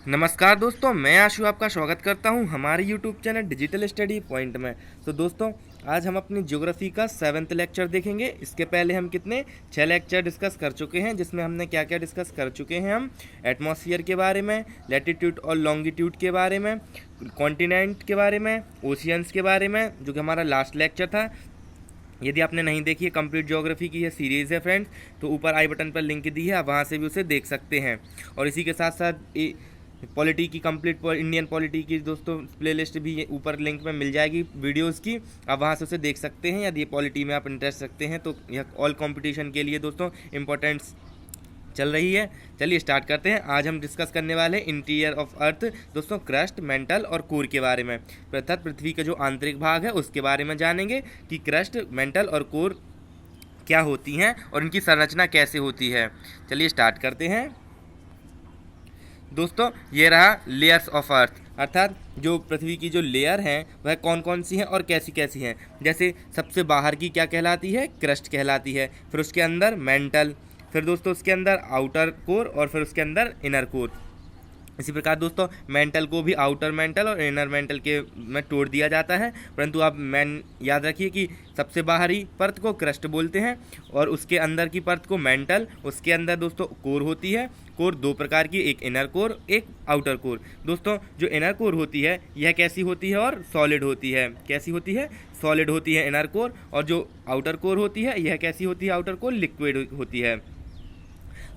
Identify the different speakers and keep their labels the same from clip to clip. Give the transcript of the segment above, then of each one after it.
Speaker 1: नमस्कार दोस्तों, मैं आशु आपका स्वागत करता हूं हमारे YouTube channel digital study point में। तो दोस्तों, आज हम अपनी ज्योग्राफी का 7th लेक्चर देखेंगे। इसके पहले हम 6 लेक्चर डिस्कस कर चुके हैं, जिसमें हमने क्या क्या डिस्कस कर चुके हैं। हम एटमॉस्फेयर के बारे में, लैटिट्यूड और लॉन्गिट्यूड के बारे में, कॉन्टिनेंट के बारे में, ओशियंस के बारे में, जो कि हमारा लास्ट लेक्चर था। यदि आपने नहीं देखी है, कंप्लीट ज्योग्राफी की यह सीरीज़ है फ्रेंड्स, तो ऊपर आई बटन पर लिंक दी है, आप वहाँ से भी उसे देख सकते हैं। और इसी के साथ साथ पॉलिटी की कंप्लीट इंडियन पॉलिटी की दोस्तों प्लेलिस्ट भी ऊपर लिंक में मिल जाएगी वीडियोस की, आप वहाँ से उसे देख सकते हैं। यदि पॉलिटी में आप इंटरेस्ट रखते हैं तो यह ऑल कंपटीशन के लिए दोस्तों इम्पोर्टेंस चल रही है। चलिए स्टार्ट करते हैं। आज हम डिस्कस करने वाले हैं इंटीरियर ऑफ अर्थ दोस्तों, क्रस्ट, मेंटल और कोर के बारे में। अर्थात पृथ्वी का जो आंतरिक भाग है उसके बारे में जानेंगे कि क्रस्ट, मेंटल और कोर क्या होती हैं और इनकी संरचना कैसे होती है। चलिए स्टार्ट करते हैं दोस्तों। ये रहा लेयर्स ऑफ अर्थ, अर्थात जो पृथ्वी की जो लेयर हैं वह कौन कौन सी हैं और कैसी कैसी हैं। जैसे सबसे बाहर की क्या कहलाती है? क्रस्ट कहलाती है। फिर उसके अंदर मेंटल, फिर दोस्तों उसके अंदर आउटर कोर और फिर उसके अंदर इनर कोर। इसी प्रकार दोस्तों मेंटल को भी आउटर मेंटल और इनर मेंटल के में तोड़ दिया जाता है, परंतु आप याद रखिए कि सबसे बाहरी परत को क्रस्ट बोलते हैं और उसके अंदर की परत को मेंटल। उसके अंदर दोस्तों कोर होती है। कोर दो प्रकार की, एक इनर कोर, एक आउटर कोर। दोस्तों जो इनर कोर होती है यह कैसी होती है? और सॉलिड होती है। कैसी होती है? सॉलिड होती है इनर कोर। और जो आउटर कोर होती है यह कैसी होती है? आउटर कोर लिक्विड होती है।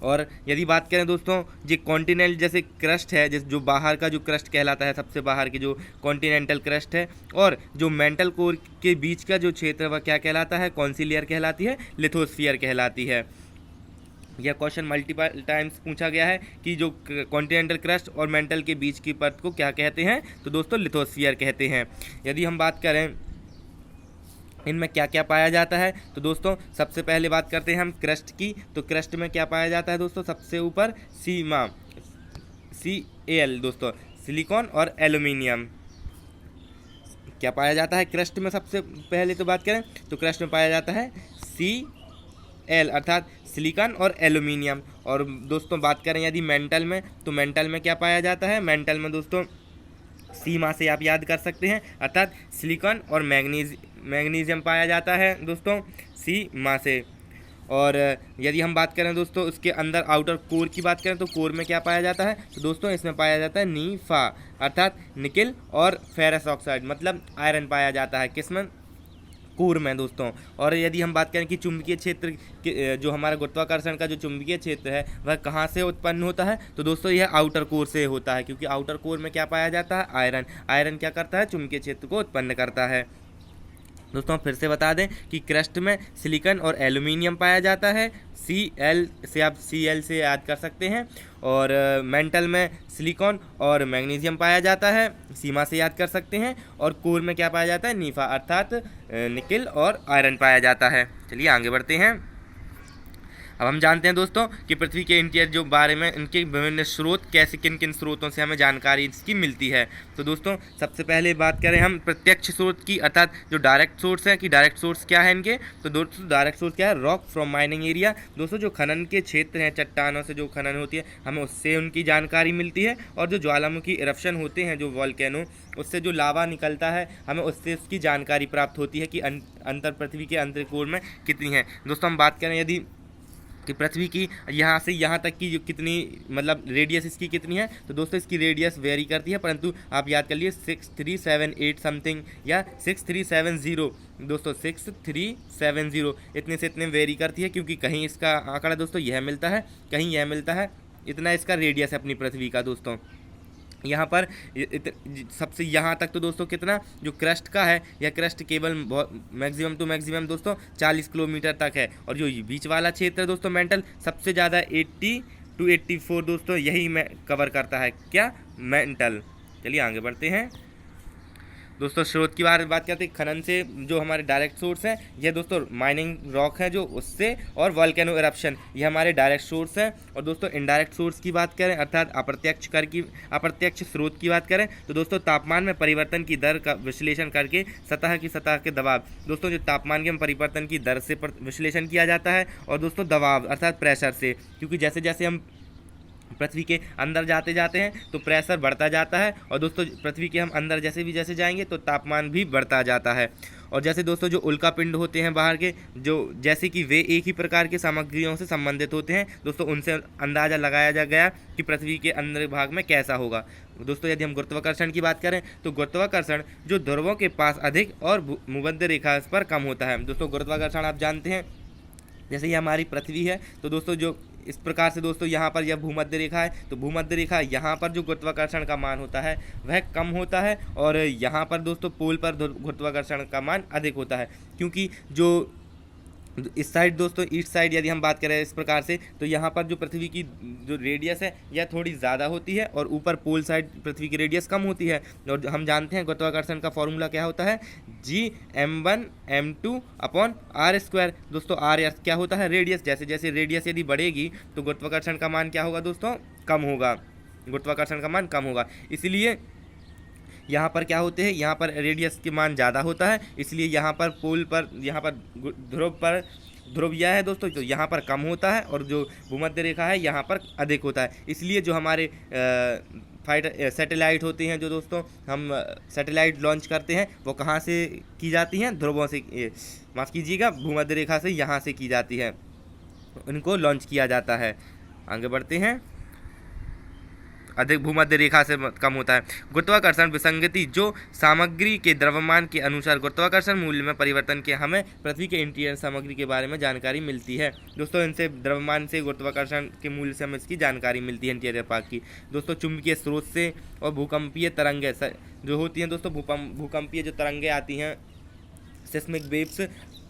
Speaker 1: और यदि बात करें दोस्तों, जो कॉन्टिनेंट जैसे क्रस्ट है, जिस जो बाहर का जो क्रस्ट कहलाता है, सबसे बाहर की जो कॉन्टिनेंटल क्रस्ट है, और जो मेंटल कोर के बीच का जो क्षेत्र वह क्या कहलाता है? कौन सी लेयर कहलाती है? लिथोस्फीयर कहलाती है। यह क्वेश्चन मल्टीपल टाइम्स पूछा गया है कि जो कॉन्टिनेंटल क्रस्ट और मेंटल के बीच की परत को क्या कहते हैं? तो दोस्तों लिथोस्फीयर कहते हैं। यदि हम बात करें इनमें क्या क्या पाया जाता है, तो दोस्तों सबसे पहले बात करते हैं हम क्रस्ट की। तो क्रस्ट में क्या पाया जाता है दोस्तों? सबसे ऊपर सीमा, Cal दोस्तों, सिलिकॉन और एल्यूमिनियम। क्या पाया जाता है क्रस्ट में? सबसे पहले तो बात करें तो क्रस्ट में पाया जाता है Cl अर्थात सिलिकॉन और एल्यूमिनियम। और दोस्तों बात करें यदि मेंटल में, तो मेंटल में क्या पाया जाता है? मेंटल में दोस्तों सीमा से आप याद कर सकते हैं, अर्थात सिलिकॉन और मैग्नीशियम पाया जाता है दोस्तों सीमा से। और यदि हम बात करें दोस्तों उसके अंदर आउटर कोर की बात करें, तो कोर में क्या पाया जाता है? तो दोस्तों इसमें पाया जाता है नीफा, अर्थात निकिल और फेरस ऑक्साइड, मतलब आयरन पाया जाता है। किसमें? कोर में दोस्तों। और यदि हम बात करें कि चुंबकीय क्षेत्र के जो हमारा गुरुत्वाकर्षण का जो चुंबकीय क्षेत्र है वह कहाँ से उत्पन्न होता है? तो दोस्तों यह आउटर कोर से होता है, क्योंकि आउटर कोर में क्या पाया जाता है? आयरन। आयरन क्या करता है? चुंबकीय क्षेत्र को उत्पन्न करता है। दोस्तों फिर से बता दें कि क्रस्ट में सिलिकॉन और एल्यूमिनियम पाया जाता है, Cl से आप Cl से याद कर सकते हैं। और मेंटल में सिलिकॉन और मैग्नीशियम पाया जाता है, सीमा से याद कर सकते हैं। और कोर में क्या पाया जाता है? नीफा, अर्थात निकिल और आयरन पाया जाता है। चलिए आगे बढ़ते हैं। अब हम जानते हैं दोस्तों कि पृथ्वी के इंटीरियर जो बारे में इनके विभिन्न स्रोत, कैसे किन किन स्रोतों से हमें जानकारी इसकी मिलती है। तो दोस्तों सबसे पहले बात करें हम प्रत्यक्ष स्रोत की, अर्थात जो डायरेक्ट सोर्स है कि डायरेक्ट सोर्स क्या है इनके। तो दोस्तों डायरेक्ट सोर्स क्या है? Rock from mining area. दोस्तों जो खनन के क्षेत्र हैं, चट्टानों से जो खनन होती है, हमें उससे उनकी जानकारी मिलती है। और जो ज्वालामुखी इरप्शन होते हैं, जो वॉल्केनो, उससे जो लावा निकलता है, हमें उससे उसकी जानकारी प्राप्त होती है कि अंतर पृथ्वी के अंतरिक्ष कोर में कितनी है। दोस्तों हम बात करें यदि कि पृथ्वी की यहाँ से यहाँ तक की जो कितनी, मतलब रेडियस इसकी कितनी है, तो दोस्तों इसकी रेडियस वेरी करती है, परंतु आप याद कर लिए 6378 समथिंग या 6370 दोस्तों 6370 इतने से इतने वेरी करती है, क्योंकि कहीं इसका आंकड़ा दोस्तों यह मिलता है, कहीं यह मिलता है। इतना इसका रेडियस है अपनी पृथ्वी का दोस्तों। यहाँ पर सबसे यहाँ तक तो दोस्तों कितना जो क्रस्ट का है, यह क्रस्ट केवल मैक्सिमम टू मैक्सिमम दोस्तों 40 किलोमीटर तक है। और जो बीच वाला क्षेत्र है दोस्तों मेंटल, सबसे ज़्यादा 80 to 84 दोस्तों यही कवर करता है। क्या? मेंटल। चलिए आगे बढ़ते हैं दोस्तों। स्रोत की बात करते हैं, खनन से जो हमारे डायरेक्ट सोर्स हैं यह दोस्तों माइनिंग रॉक है जो उससे, और वॉल्केनो इरप्शन, ये हमारे डायरेक्ट सोर्स हैं। और दोस्तों इनडायरेक्ट सोर्स की बात करें, अर्थात अप्रत्यक्ष स्रोत की बात करें, तो दोस्तों तापमान में परिवर्तन की दर का विश्लेषण करके सतह के दबाव, दोस्तों जो तापमान के परिवर्तन की दर से विश्लेषण किया जाता है। और दोस्तों दबाव अर्थात प्रेशर से, क्योंकि जैसे जैसे हम पृथ्वी के अंदर जाते जाते हैं तो प्रेशर बढ़ता जाता है, और दोस्तों पृथ्वी के हम अंदर जैसे जाएंगे तो तापमान भी बढ़ता जाता है। और जैसे दोस्तों जो उल्का पिंड होते हैं बाहर के, जो जैसे कि वे एक ही प्रकार के सामग्रियों से संबंधित होते हैं दोस्तों, उनसे अंदाज़ा लगाया जा गया कि पृथ्वी के अंदर भाग में कैसा होगा। दोस्तों यदि हम गुरुत्वाकर्षण की बात करें तो गुरुत्वाकर्षण जो ध्रुवों के पास अधिक और भूमध्य रेखा पर कम होता है। दोस्तों गुरुत्वाकर्षण आप जानते हैं, जैसे ये हमारी पृथ्वी है तो दोस्तों जो इस प्रकार से दोस्तों यहाँ पर यह भूमध्य रेखा है, तो भूमध्य रेखा यहाँ पर जो गुरुत्वाकर्षण का मान होता है वह कम होता है, और यहाँ पर दोस्तों पोल पर गुरुत्वाकर्षण का मान अधिक होता है। क्योंकि जो इस साइड दोस्तों ईस्ट साइड यदि हम बात करें इस प्रकार से, तो यहाँ पर जो पृथ्वी की जो रेडियस है यह थोड़ी ज़्यादा होती है, और ऊपर पोल साइड पृथ्वी की रेडियस कम होती है। और हम जानते हैं गुरुत्वाकर्षण का फॉर्मूला क्या होता है, Gm1m2/r²। दोस्तों r क्या होता है, रेडियस। जैसे जैसे रेडियस यदि बढ़ेगी तो गुरुत्वाकर्षण का मान क्या होगा दोस्तों, कम होगा, गुरुत्वाकर्षण का मान कम होगा। इसलिए यहाँ पर क्या होते हैं, यहाँ पर रेडियस के मान ज़्यादा होता है, इसलिए यहाँ पर पोल पर, यहाँ पर ध्रुव यह है दोस्तों, तो यहाँ पर कम होता है, और जो भूमध्य रेखा है यहाँ पर अधिक होता है। इसलिए जो हमारे सैटेलाइट होते हैं, जो दोस्तों हम सैटेलाइट लॉन्च करते हैं, वो कहाँ से की जाती हैं, ध्रुवों से, माफ़ कीजिएगा, भूमध्य रेखा से यहाँ से की जाती है, उनको लॉन्च किया जाता है। आगे बढ़ते हैं। अधिक भूमध्य रेखा से कम होता है। गुरुत्वाकर्षण विसंगति जो सामग्री के द्रव्यमान के अनुसार गुरुत्वाकर्षण मूल्य में परिवर्तन के हमें पृथ्वी के इंटीरियर सामग्री के बारे में जानकारी मिलती है। दोस्तों इनसे द्रव्यमान से गुरुत्वाकर्षण के मूल्य से हमें इसकी जानकारी मिलती है इंटीरियर पार्ट की। दोस्तों चुंबकीय स्रोत से और भूकंपीय तरंगें जो होती हैं दोस्तों, भूकंपीय जो तरंगें आती हैं, सिस्मिक वेव्स,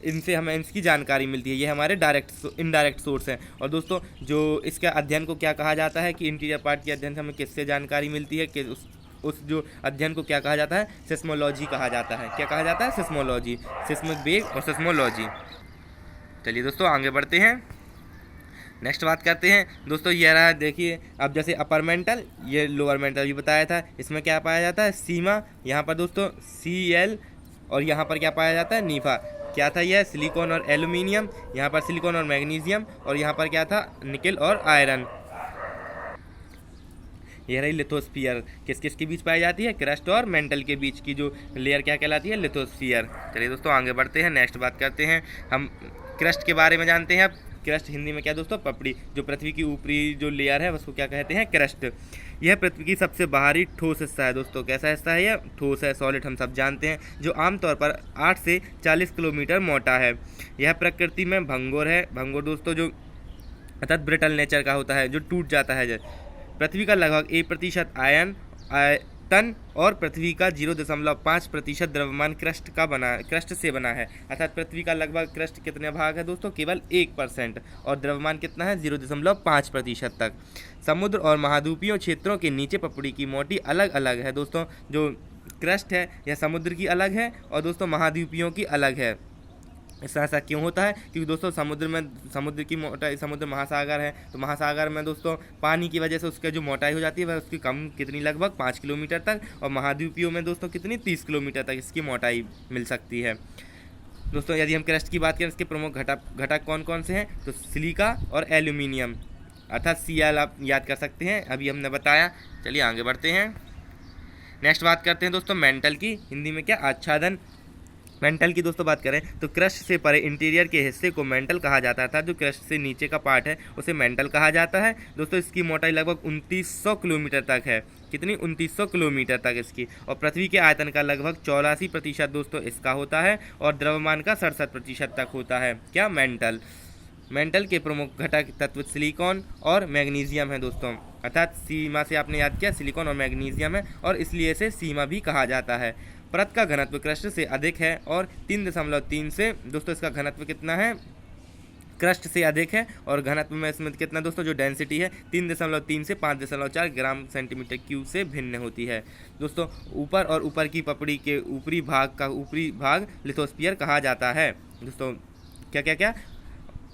Speaker 1: इनसे हमें इसकी जानकारी मिलती है। ये हमारे इनडायरेक्ट सोर्स हैं। और दोस्तों जो इसका अध्ययन को क्या कहा जाता है कि इंटीरियर पार्ट के अध्ययन से हमें किससे जानकारी मिलती है, कि उस जो अध्ययन को क्या कहा जाता है, सिस्मोलॉजी कहा जाता है। क्या कहा जाता है, सिस्मोलॉजी, सिस्मिक वेव और सिस्मोलॉजी। चलिए दोस्तों आगे बढ़ते हैं, नेक्स्ट बात करते हैं। दोस्तों ये रहा, देखिए अब जैसे अपर मेंटल, ये लोअर मेंटल भी बताया था, इसमें क्या पाया जाता है, सीमा, यहाँ पर दोस्तों Cl, और यहाँ पर क्या पाया जाता है, नीफा। क्या था यह, सिलिकॉन और एल्यूमिनियम, यहाँ पर सिलिकॉन और मैग्नीशियम, और यहाँ पर क्या था, निकेल और आयरन। यह रही लिथोस्फीयर, किस किस के बीच पाई जाती है, क्रस्ट और मेंटल के बीच की जो लेयर क्या कहलाती है, लिथोस्फीयर। चलिए दोस्तों आगे बढ़ते हैं, नेक्स्ट बात करते हैं हम क्रस्ट के बारे में जानते हैं। अब क्रस्ट हिंदी में क्या दोस्तों, पपड़ी। जो पृथ्वी की ऊपरी जो लेयर है उसको क्या कहते हैं, क्रस्ट। यह पृथ्वी की सबसे बाहरी ठोस हिस्सा है दोस्तों। कैसा हिस्सा है यह, ठोस है, सॉलिड हम सब जानते हैं, जो आमतौर पर 8 से 40 किलोमीटर मोटा है। यह प्रकृति में भंगुर है। भंगुर दोस्तों जो अर्थात ब्रिटल नेचर का होता है, जो टूट जाता है। पृथ्वी का लगभग 1% आयतन और पृथ्वी का 0.5% द्रव्यमान क्रस्ट से बना है। अर्थात पृथ्वी का लगभग क्रस्ट कितने भाग है दोस्तों, केवल 1%, और द्रव्यमान कितना है, 0.5% तक। समुद्र और महाद्वीपीय क्षेत्रों के नीचे पपड़ी की मोटी अलग अलग है दोस्तों। जो क्रस्ट है यह समुद्र की अलग है, और दोस्तों महाद्वीपीयों की अलग है। ऐसा क्यों होता है, क्योंकि दोस्तों समुद्र की मोटाई, समुद्र महासागर है, तो महासागर में दोस्तों पानी की वजह से उसकी जो मोटाई हो जाती है वह उसकी कम कितनी, लगभग 5 किलोमीटर तक, और महाद्वीपीयों में दोस्तों कितनी, 30 किलोमीटर तक इसकी मोटाई मिल सकती है। दोस्तों यदि हम क्रस्ट की बात करें, इसके प्रमुख घटक कौन कौन से हैं, तो सिलिका और एल्यूमिनियम, अर्थात Cl आप याद कर सकते हैं, अभी हमने बताया। चलिए आगे बढ़ते हैं, नेक्स्ट बात करते हैं दोस्तों मेंटल की, हिंदी में क्या, आच्छादन। मेंटल की दोस्तों बात करें तो क्रस्ट से परे इंटीरियर के हिस्से को मेंटल कहा जाता था। जो क्रस्ट से नीचे का पार्ट है उसे मेंटल कहा जाता है। दोस्तों इसकी मोटाई लगभग 2900 किलोमीटर तक है। कितनी, 2900 किलोमीटर तक इसकी, और पृथ्वी के आयतन का लगभग 84% दोस्तों इसका होता है, और द्रव्यमान का 67% तक होता है। क्या, मेंटल। मेंटल के प्रमुख घटक तत्व सिलिकॉन और मैग्नीशियम है दोस्तों। अर्थात सीमा से आपने याद किया, सिलिकॉन और मैग्नीशियम है, और इसलिए इसे सीमा भी कहा जाता है। परत का घनत्व क्रस्ट से अधिक है, और 3.3 से दोस्तों इसका घनत्व कितना है, क्रस्ट से अधिक है, और घनत्व में इसमें कितना दोस्तों, जो डेंसिटी है 3.3 से 5.4 ग्राम सेंटीमीटर क्यूब से भिन्न होती है। दोस्तों ऊपर और ऊपर की पपड़ी के ऊपरी भाग लिथोस्फीयर कहा जाता है। दोस्तों क्या क्या क्या,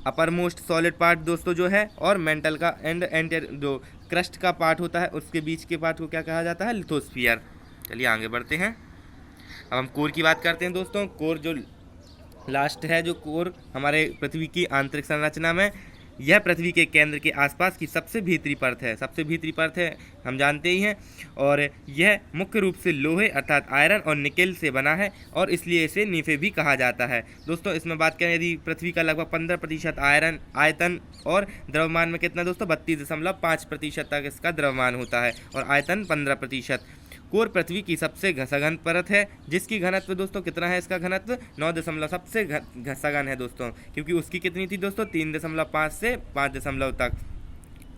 Speaker 1: अपर मोस्ट सॉलिड पार्ट दोस्तों जो है, और मेंटल का एंड जो क्रस्ट का पार्ट होता है उसके बीच के पार्ट को क्या कहा जाता है, लिथोस्फीयर। चलिए आगे बढ़ते हैं, अब हम कोर की बात करते हैं दोस्तों। कोर जो लास्ट है, जो कोर हमारे पृथ्वी की आंतरिक संरचना में यह पृथ्वी के केंद्र के आसपास की सबसे भीतरी परत है, सबसे भीतरी परत है, हम जानते ही हैं। और यह मुख्य रूप से लोहे अर्थात आयरन और निकेल से बना है और इसलिए इसे नीफे भी कहा जाता है। दोस्तों इसमें बात करें यदि पृथ्वी का लगभग 15% आयरन आयतन और द्रव्यमान में कितना दोस्तों 32.5% तक इसका द्रव्यमान होता है और आयतन 15%। कोर पृथ्वी की सबसे सघन परत है जिसकी घनत्व दोस्तों कितना है, इसका घनत्व 9 सबसे सघन है दोस्तों, क्योंकि उसकी कितनी थी दोस्तों 3.5 से 5 तक,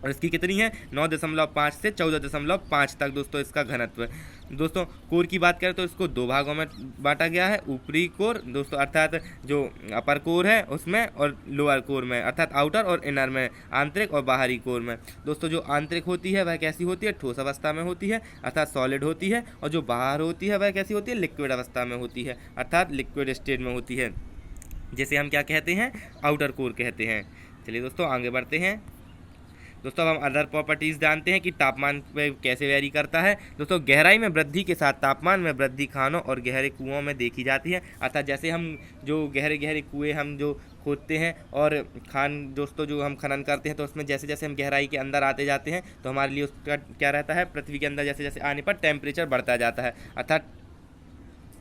Speaker 1: और इसकी कितनी है 9.5 से 14.5 तक दोस्तों इसका घनत्व। दोस्तों कोर की बात करें तो इसको दो भागों में बांटा गया है, ऊपरी कोर दोस्तों अर्थात जो अपर कोर है उसमें और लोअर कोर में अर्थात आउटर और इनर में, आंतरिक और बाहरी कोर में। दोस्तों जो आंतरिक होती है वह कैसी होती है, ठोस अवस्था में होती है अर्थात सॉलिड होती है, और जो बाहर होती है वह कैसी होती है, लिक्विड अवस्था में होती है अर्थात लिक्विड स्टेट में होती है, जिसे हम क्या कहते हैं, आउटर कोर कहते हैं। चलिए दोस्तों आगे बढ़ते हैं। दोस्तों अब हम अदर प्रॉपर्टीज़ जानते हैं कि तापमान पे कैसे वेरी करता है। दोस्तों गहराई में वृद्धि के साथ तापमान में वृद्धि खानों और गहरे कुओं में देखी जाती है, अर्थात जैसे हम जो गहरे गहरे कुएँ हम जो खोदते हैं और दोस्तों जो हम खनन करते हैं तो उसमें जैसे जैसे हम गहराई के अंदर आते जाते हैं तो हमारे लिए उसका क्या रहता है, पृथ्वी के अंदर जैसे जैसे आने पर टेम्परेचर बढ़ता जाता है, अर्थात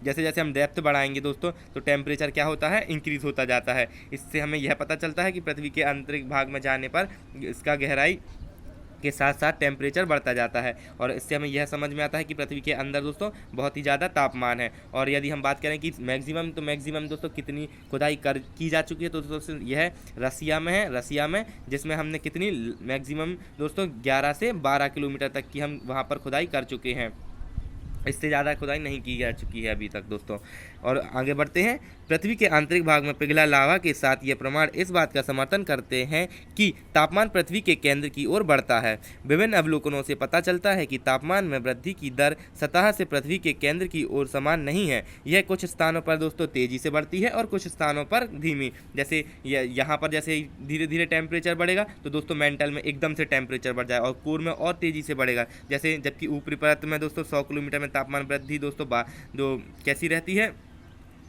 Speaker 1: जैसे जैसे हम डेप्थ बढ़ाएंगे दोस्तों तो टेम्परेचर क्या होता है, इंक्रीज़ होता जाता है। इससे हमें यह पता चलता है कि पृथ्वी के आंतरिक भाग में जाने पर इसका गहराई के साथ साथ टेम्परेचर बढ़ता जाता है, और इससे हमें यह समझ में आता है कि पृथ्वी के अंदर दोस्तों बहुत ही ज़्यादा तापमान है। और यदि हम बात करें कि मैक्सिमम दोस्तों कितनी खुदाई की जा चुकी है तो दोस्तों यह रसिया में है, रसिया में, जिसमें हमने कितनी मैक्सिमम दोस्तों 11 से 12 किलोमीटर तक की हम वहाँ पर खुदाई कर चुके हैं, इससे ज़्यादा खुदाई नहीं की जा चुकी है अभी तक दोस्तों। और आगे बढ़ते हैं। पृथ्वी के आंतरिक भाग में पिघला लावा के साथ ये प्रमाण इस बात का समर्थन करते हैं कि तापमान पृथ्वी के केंद्र की ओर बढ़ता है। विभिन्न अवलोकनों से पता चलता है कि तापमान में वृद्धि की दर सतह से पृथ्वी के केंद्र की ओर समान नहीं है। यह कुछ स्थानों पर दोस्तों तेज़ी से बढ़ती है और कुछ स्थानों पर धीमी, जैसे यहाँ पर जैसे धीरे धीरे टेम्परेचर बढ़ेगा तो दोस्तों मेंटल में एकदम से टेम्परेचर बढ़ जाए और कोर में और तेज़ी से बढ़ेगा, जैसे जबकि ऊपरी परत में दोस्तों 100 किलोमीटर में तापमान वृद्धि दोस्तों जो कैसी रहती है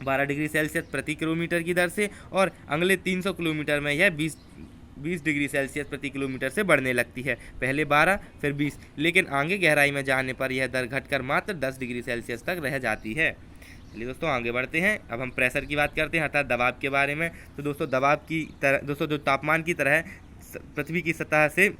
Speaker 1: 12 डिग्री सेल्सियस प्रति किलोमीटर की दर से, और अगले 300 किलोमीटर में यह 20 डिग्री सेल्सियस प्रति किलोमीटर से बढ़ने लगती है, पहले 12 फिर 20, लेकिन आगे गहराई में जाने पर यह दर घटकर मात्र 10 डिग्री सेल्सियस तक रह जाती है। चलिए दोस्तों आगे बढ़ते हैं। अब हम प्रेशर की बात करते हैं अर्थात दबाव के बारे में। तो दोस्तों दबाव की तरह दोस्तों जो तापमान की तरह पृथ्वी की सतह से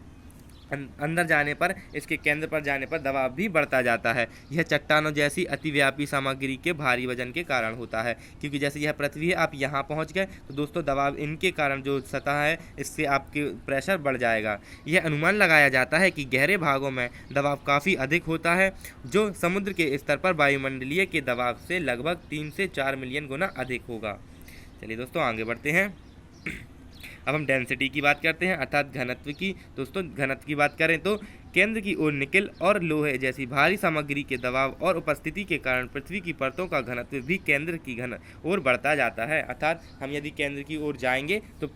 Speaker 1: अंदर जाने पर इसके केंद्र पर जाने पर दबाव भी बढ़ता जाता है। यह चट्टानों जैसी अतिव्यापी सामग्री के भारी वजन के कारण होता है, क्योंकि जैसे यह पृथ्वी है आप यहाँ पहुँच गए तो दोस्तों दबाव इनके कारण जो सतह है इससे आपके प्रेशर बढ़ जाएगा। यह अनुमान लगाया जाता है कि गहरे भागों में दबाव काफ़ी अधिक होता है, जो समुद्र के स्तर पर वायुमंडलीय के दबाव से लगभग 3 से 4 मिलियन गुना अधिक होगा। चलिए दोस्तों आगे बढ़ते हैं। अब हम डेंसिटी की बात करते हैं अर्थात घनत्व की। दोस्तों घनत्व की बात करें तो केंद्र की ओर निकेल और लोहे जैसी भारी सामग्री के दबाव और उपस्थिति के कारण पृथ्वी की परतों का घनत्व भी केंद्र की ओर बढ़ता जाता है, अर्थात हम यदि केंद्र की ओर जाएंगे तो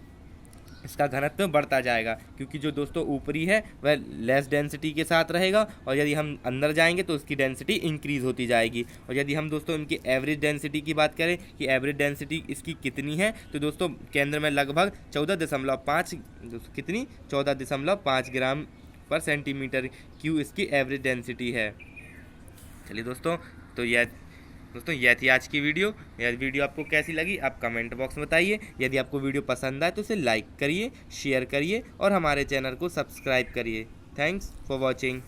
Speaker 1: इसका घनत्व बढ़ता जाएगा, क्योंकि जो दोस्तों ऊपरी है वह लेस डेंसिटी के साथ रहेगा और यदि हम अंदर जाएंगे तो उसकी डेंसिटी इंक्रीज़ होती जाएगी। और यदि हम दोस्तों इनकी एवरेज डेंसिटी की बात करें कि एवरेज डेंसिटी इसकी कितनी है तो दोस्तों केंद्र में लगभग 14.5 कितनी 14.5 ग्राम पर सेंटीमीटर क्यूब इसकी एवरेज डेंसिटी है। चलिए दोस्तों यह थी आज की वीडियो। यह वीडियो आपको कैसी लगी आप कमेंट बॉक्स में बताइए। यदि आपको वीडियो पसंद आए तो इसे लाइक करिए, शेयर करिए और हमारे चैनल को सब्सक्राइब करिए। Thanks for watching.